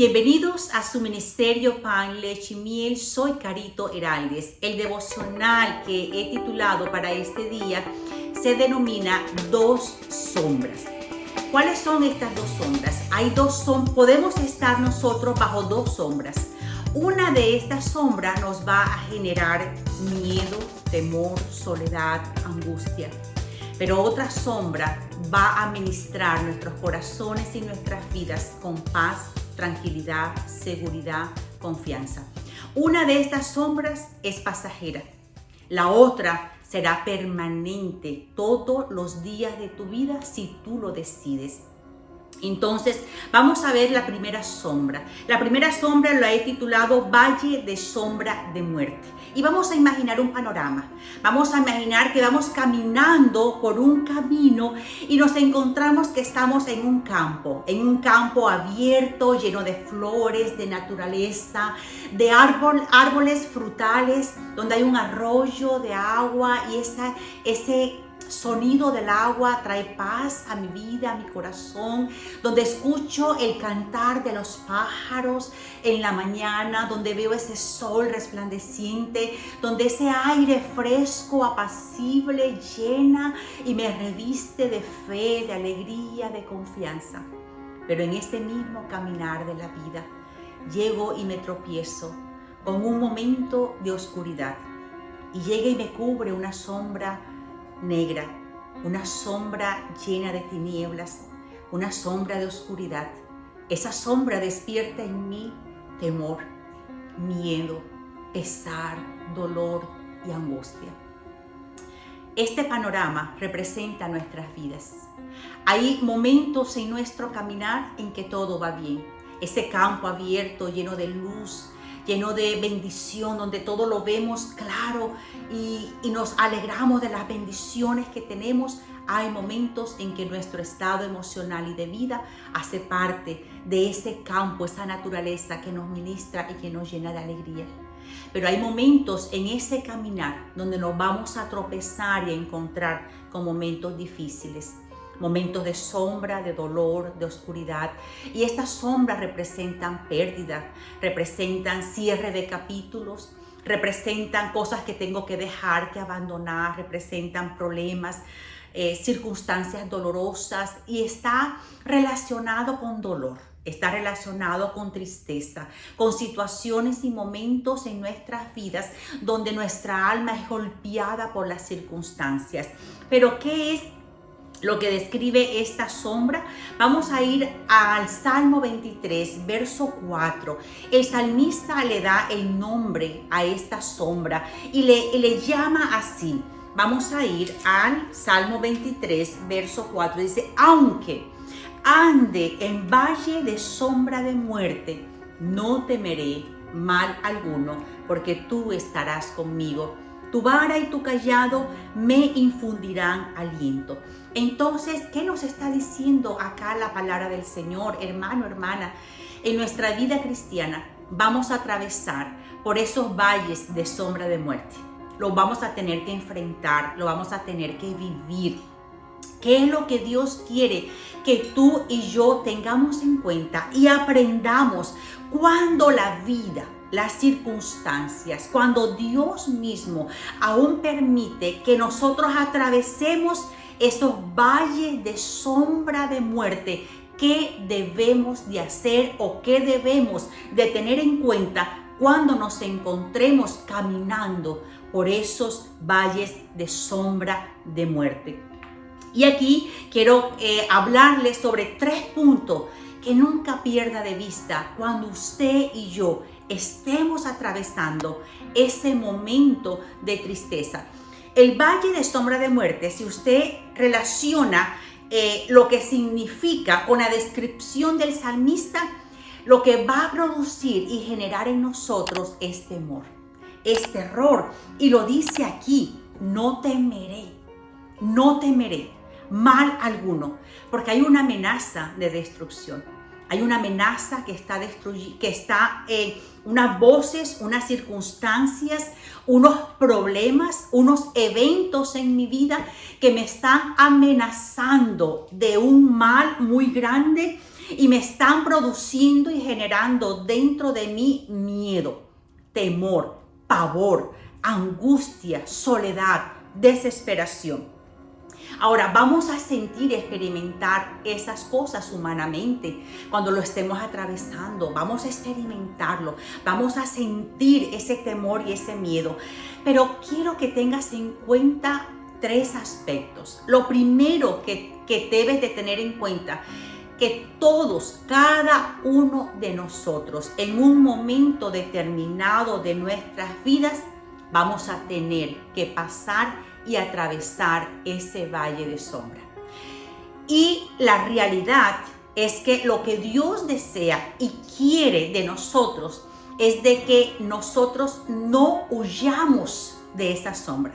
Bienvenidos a su ministerio Pan, Leche y Miel. Soy Carito Heraldes. El devocional que he titulado para este día se denomina Dos Sombras. ¿Cuáles son estas dos sombras? Podemos estar nosotros bajo dos sombras. Una de estas sombras nos va a generar miedo, temor, soledad, angustia. Pero otra sombra va a ministrar nuestros corazones y nuestras vidas con paz, tranquilidad, seguridad, confianza. Una de estas sombras es pasajera. La otra será permanente todos los días de tu vida si tú lo decides. Entonces, vamos a ver la primera sombra. La primera sombra la he titulado Valle de Sombra de Muerte. Y vamos a imaginar un panorama. Vamos a imaginar que vamos caminando por un camino y nos encontramos que estamos en un campo abierto, lleno de flores, de naturaleza, de árboles frutales, donde hay un arroyo de agua y ese sonido del agua trae paz a mi vida, a mi corazón, donde escucho el cantar de los pájaros en la mañana, donde veo ese sol resplandeciente, donde ese aire fresco, apacible, llena y me reviste de fe, de alegría, de confianza. Pero en este mismo caminar de la vida, llego y me tropiezo con un momento de oscuridad y llega y me cubre una sombra negra, una sombra llena de tinieblas, una sombra de oscuridad. Esa sombra despierta en mí temor, miedo, pesar, dolor y angustia. Este panorama representa nuestras vidas. Hay momentos en nuestro caminar en que todo va bien. Ese campo abierto, lleno de luz, lleno de bendición, donde todo lo vemos claro y nos alegramos de las bendiciones que tenemos. Hay momentos en que nuestro estado emocional y de vida hace parte de ese campo, esa naturaleza que nos ministra y que nos llena de alegría. Pero hay momentos en ese caminar donde nos vamos a tropezar y a encontrar con momentos difíciles. Momentos de sombra, de dolor, de oscuridad. Y estas sombras representan pérdida, representan cierre de capítulos, representan cosas que tengo que dejar, que abandonar, representan problemas, circunstancias dolorosas y está relacionado con dolor. Está relacionado con tristeza, con situaciones y momentos en nuestras vidas donde nuestra alma es golpeada por las circunstancias. Pero ¿qué es lo que describe esta sombra? Vamos a ir al Salmo 23, verso 4. El salmista le da el nombre a esta sombra y le llama así. Vamos a ir al Salmo 23, verso 4. Dice, aunque ande en valle de sombra de muerte, no temeré mal alguno, porque tú estarás conmigo. Tu vara y tu cayado me infundirán aliento. Entonces, ¿qué nos está diciendo acá la palabra del Señor, hermano, hermana? En nuestra vida cristiana vamos a atravesar por esos valles de sombra de muerte. Lo vamos a tener que enfrentar, lo vamos a tener que vivir. ¿Qué es lo que Dios quiere que tú y yo tengamos en cuenta y aprendamos cuando la vida, las circunstancias, cuando Dios mismo aún permite que nosotros atravesemos esos valles de sombra de muerte? ¿Qué debemos de hacer o qué debemos de tener en cuenta cuando nos encontremos caminando por esos valles de sombra de muerte? Y aquí quiero hablarles sobre 3 puntos que nunca pierda de vista cuando usted y yo estemos atravesando ese momento de tristeza. El valle de sombra de muerte, si usted relaciona lo que significa con la descripción del salmista, lo que va a producir y generar en nosotros es temor, es terror. Y lo dice aquí, no temeré mal alguno, porque hay una amenaza de destrucción. Hay una amenaza que está unas voces, unas circunstancias, unos problemas, unos eventos en mi vida que me están amenazando de un mal muy grande y me están produciendo y generando dentro de mí miedo, temor, pavor, angustia, soledad, desesperación. Ahora vamos a sentir y experimentar esas cosas humanamente cuando lo estemos atravesando. Vamos a experimentarlo, vamos a sentir ese temor y ese miedo. Pero quiero que tengas en cuenta 3 aspectos. Lo primero que debes de tener en cuenta, que todos, cada uno de nosotros, en un momento determinado de nuestras vidas, vamos a tener que pasar y atravesar ese valle de sombra. Y la realidad es que lo que Dios desea y quiere de nosotros es de que nosotros no huyamos de esa sombra,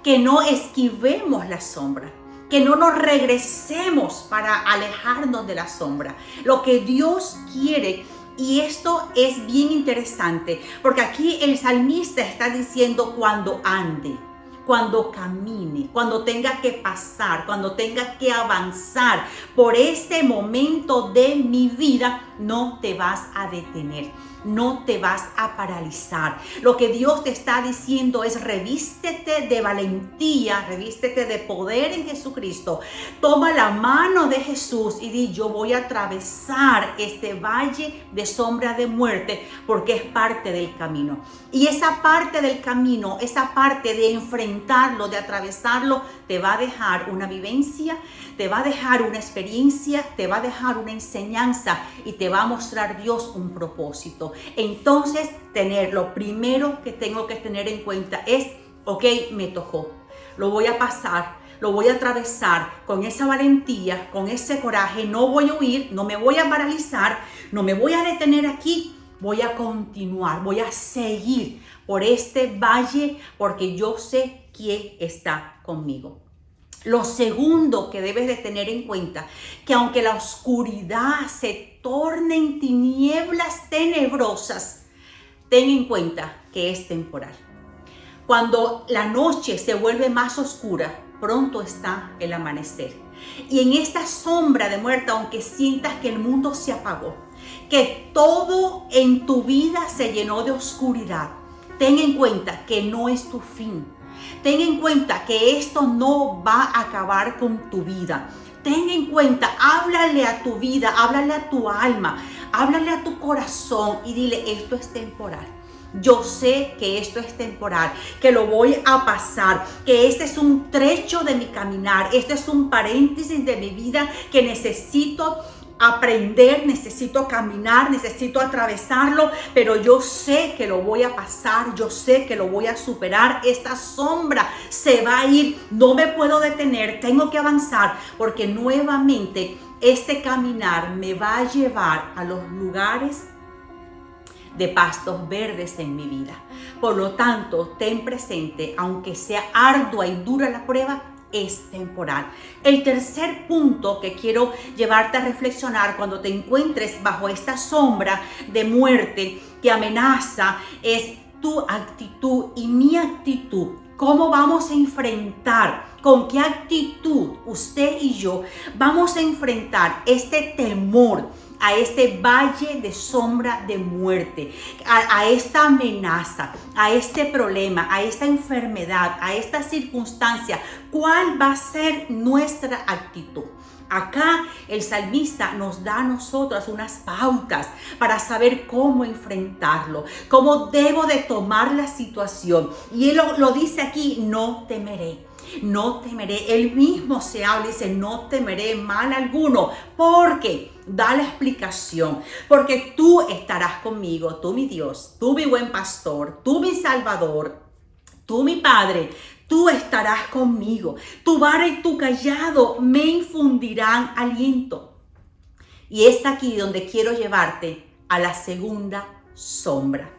que no esquivemos la sombra, que no nos regresemos para alejarnos de la sombra. Lo que Dios quiere. Y esto es bien interesante, porque aquí el salmista está diciendo cuando ande, cuando camine, cuando tenga que pasar, cuando tenga que avanzar por este momento de mi vida, no te vas a detener. No te vas a paralizar. Lo que Dios te está diciendo es revístete de valentía, revístete de poder en Jesucristo. Toma la mano de Jesús y di: yo voy a atravesar este valle de sombra de muerte, porque es parte del camino. Y esa parte del camino, esa parte de enfrentarlo, de atravesarlo, te va a dejar una vivencia, te va a dejar una experiencia, te va a dejar una enseñanza y te va a mostrar Dios un propósito. Entonces, lo primero que tengo que tener en cuenta es, ok, me tocó, lo voy a pasar, lo voy a atravesar con esa valentía, con ese coraje, no voy a huir, no me voy a paralizar, no me voy a detener aquí, voy a continuar, voy a seguir por este valle porque yo sé quién está conmigo. Lo segundo que debes de tener en cuenta, que aunque la oscuridad se torne en tinieblas tenebrosas, ten en cuenta que es temporal. Cuando la noche se vuelve más oscura, pronto está el amanecer. Y en esta sombra de muerte, aunque sientas que el mundo se apagó, que todo en tu vida se llenó de oscuridad, ten en cuenta que no es tu fin. Ten en cuenta que esto no va a acabar con tu vida. Ten en cuenta, háblale a tu vida, háblale a tu alma, háblale a tu corazón y dile: esto es temporal. Yo sé que esto es temporal, que lo voy a pasar, que este es un trecho de mi caminar, este es un paréntesis de mi vida que necesito aprender, necesito caminar, necesito atravesarlo, pero yo sé que lo voy a pasar, yo sé que lo voy a superar. Esta sombra se va a ir, no me puedo detener, tengo que avanzar, porque nuevamente este caminar me va a llevar a los lugares de pastos verdes en mi vida. Por lo tanto, ten presente, aunque sea ardua y dura la prueba, es temporal. El tercer punto que quiero llevarte a reflexionar cuando te encuentres bajo esta sombra de muerte que amenaza es tu actitud y mi actitud. ¿Cómo vamos a enfrentar? ¿Con qué actitud usted y yo vamos a enfrentar este temor, a este valle de sombra de muerte, a esta amenaza, a este problema, a esta enfermedad, a esta circunstancia? ¿Cuál va a ser nuestra actitud? Acá el salmista nos da a nosotros unas pautas para saber cómo enfrentarlo, cómo debo de tomar la situación. Y él lo dice aquí: no temeré. No temeré. Él mismo se habla y dice: no temeré mal alguno, porque da la explicación, porque tú estarás conmigo, tú mi Dios, tú mi buen pastor, tú mi Salvador, tú mi Padre. Tú estarás conmigo, tu vara y tu cayado me infundirán aliento. Y es aquí donde quiero llevarte a la segunda sombra.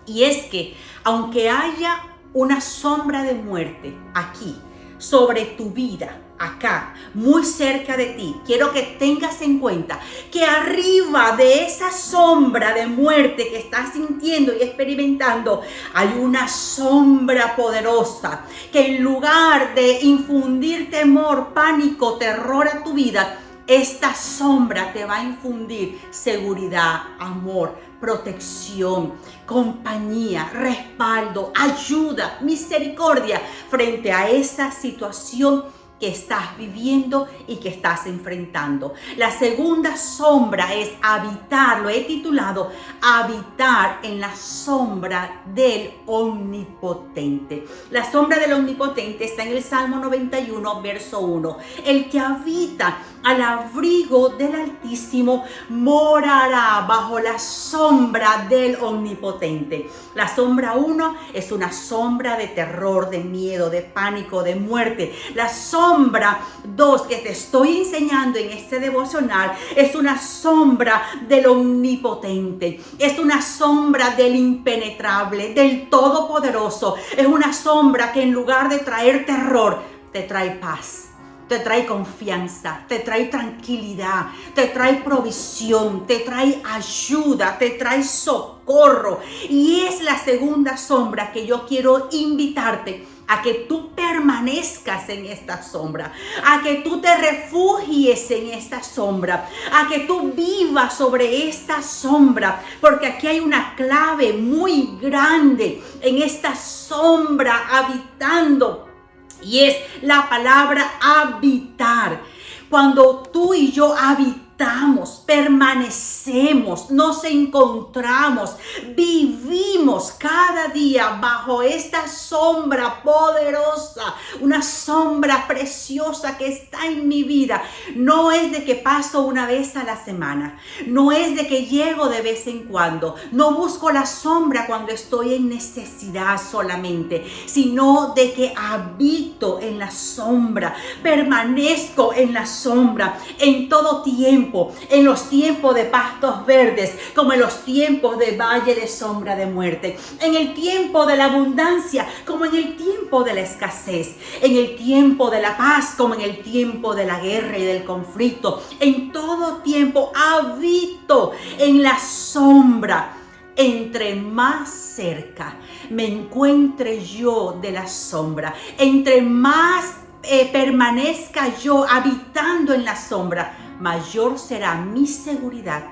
Y es que aunque haya una sombra de muerte aquí, sobre tu vida, acá, muy cerca de ti, quiero que tengas en cuenta que arriba de esa sombra de muerte que estás sintiendo y experimentando, hay una sombra poderosa que en lugar de infundir temor, pánico, terror a tu vida, Esta sombra te va a infundir seguridad, amor, protección, compañía, respaldo, ayuda, misericordia frente a esa situación que estás viviendo y que estás enfrentando. La segunda sombra es habitar, lo he titulado habitar en la sombra del Omnipotente. La sombra del Omnipotente está en el Salmo 91, verso 1. El que habita al abrigo del Altísimo morará bajo la sombra del Omnipotente. La sombra 1 es una sombra de terror, de miedo, de pánico, de muerte. La sombra 2 que te estoy enseñando en este devocional es una sombra del Omnipotente. Es una sombra del impenetrable, del Todopoderoso. Es una sombra que en lugar de traer terror, te trae paz. Te trae confianza, te trae tranquilidad, te trae provisión, te trae ayuda, te trae socorro. Y es la segunda sombra que yo quiero invitarte a que tú permanezcas en esta sombra, a que tú te refugies en esta sombra, a que tú vivas sobre esta sombra, porque aquí hay una clave muy grande en esta sombra habitando. Y es la palabra habitar. Cuando tú y yo habitamos, permanecemos, nos encontramos, vivimos cada día bajo esta sombra poderosa, una sombra preciosa que está en mi vida. No es de que paso una vez a la semana, no es de que llego de vez en cuando, no busco la sombra cuando estoy en necesidad solamente, sino de que habito en la sombra, permanezco en la sombra en todo tiempo, en los tiempos de pastos verdes, como en los tiempos de valle de sombra de muerte, en el tiempo de la abundancia, como en el tiempo de la escasez, en el tiempo de la paz, como en el tiempo de la guerra y del conflicto. En todo tiempo habito en la sombra. Entre más cerca me encuentre yo de la sombra, entre más permanezca yo habitando en la sombra, mayor será mi seguridad,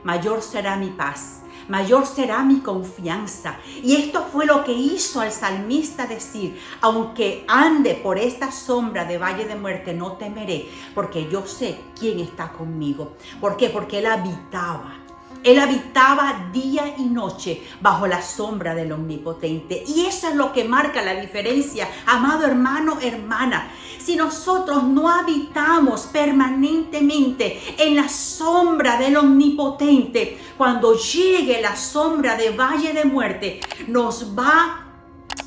mayor será mi paz, mayor será mi confianza. Y esto fue lo que hizo al salmista decir: aunque ande por esta sombra de valle de muerte, no temeré, porque yo sé quién está conmigo. ¿Por qué? Porque él habitaba. Él habitaba día y noche bajo la sombra del Omnipotente. Y eso es lo que marca la diferencia, amado hermano, hermana. Si nosotros no habitamos permanentemente en la sombra del Omnipotente, cuando llegue la sombra de valle de muerte, nos va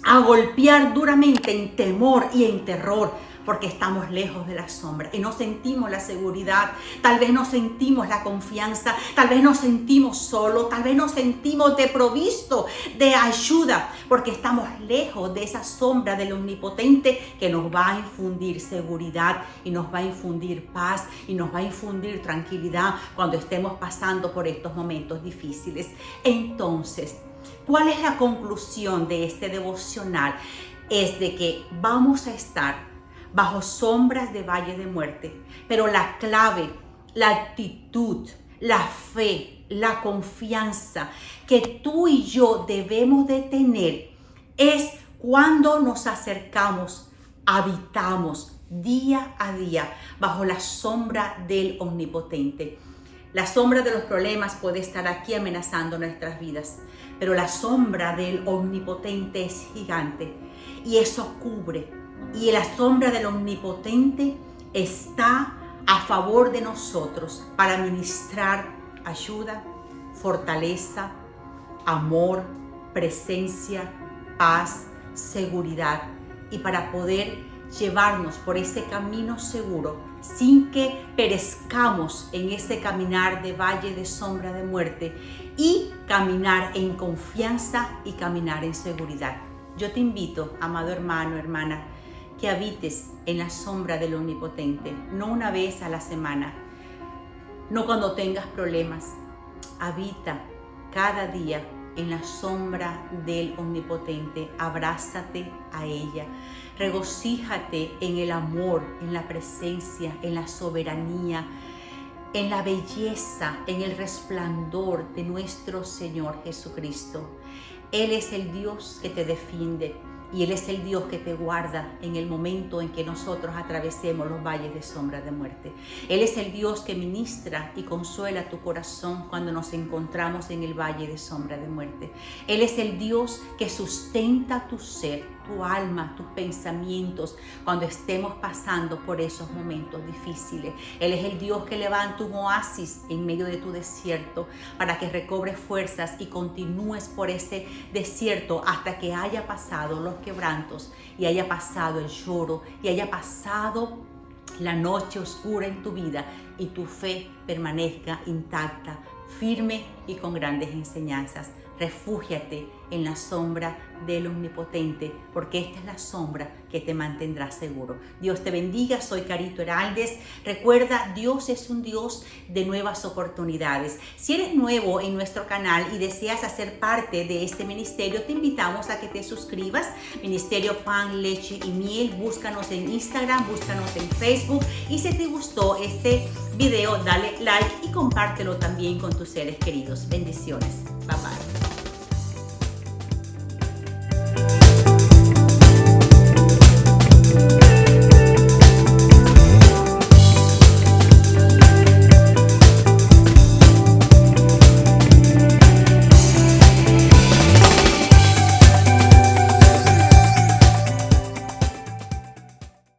a golpear duramente en temor y en terror, porque estamos lejos de la sombra y no sentimos la seguridad, tal vez no sentimos la confianza, tal vez nos sentimos solos, tal vez nos sentimos desprovistos de ayuda, porque estamos lejos de esa sombra del Omnipotente que nos va a infundir seguridad y nos va a infundir paz y nos va a infundir tranquilidad cuando estemos pasando por estos momentos difíciles. Entonces, ¿cuál es la conclusión de este devocional? Es de que vamos a estar bajo sombras de valle de muerte, pero la clave, la actitud, la fe, la confianza que tú y yo debemos de tener es cuando nos acercamos, habitamos día a día bajo la sombra del Omnipotente. La sombra de los problemas puede estar aquí amenazando nuestras vidas, pero la sombra del Omnipotente es gigante y eso cubre. Y la sombra del Omnipotente está a favor de nosotros para ministrar ayuda, fortaleza, amor, presencia, paz, seguridad, y para poder llevarnos por ese camino seguro sin que perezcamos en ese caminar de valle de sombra de muerte, y caminar en confianza y caminar en seguridad. Yo te invito, amado hermano, hermana, que habites en la sombra del Omnipotente, no una vez a la semana, no cuando tengas problemas. Habita cada día en la sombra del Omnipotente. Abrázate a ella. Regocíjate en el amor, en la presencia, en la soberanía, en la belleza, en el resplandor de nuestro Señor Jesucristo. Él es el Dios que te defiende y Él es el Dios que te guarda en el momento en que nosotros atravesemos los valles de sombra de muerte. Él es el Dios que ministra y consuela tu corazón cuando nos encontramos en el valle de sombra de muerte. Él es el Dios que sustenta tu ser, tu alma, tus pensamientos cuando estemos pasando por esos momentos difíciles. Él es el Dios que levanta un oasis en medio de tu desierto para que recobres fuerzas y continúes por ese desierto hasta que haya pasado los quebrantos y haya pasado el lloro y haya pasado la noche oscura en tu vida y tu fe permanezca intacta, firme y con grandes enseñanzas. Refúgiate en la sombra del Omnipotente, porque esta es la sombra que te mantendrá seguro. Dios te bendiga, soy Carito Heraldes. Recuerda, Dios es un Dios de nuevas oportunidades. Si eres nuevo en nuestro canal y deseas hacer parte de este ministerio, te invitamos a que te suscribas. Ministerio Pan, Leche y Miel. Búscanos en Instagram, búscanos en Facebook. Y si te gustó este video, dale like y compártelo también con tus seres queridos. Bendiciones. Bye bye.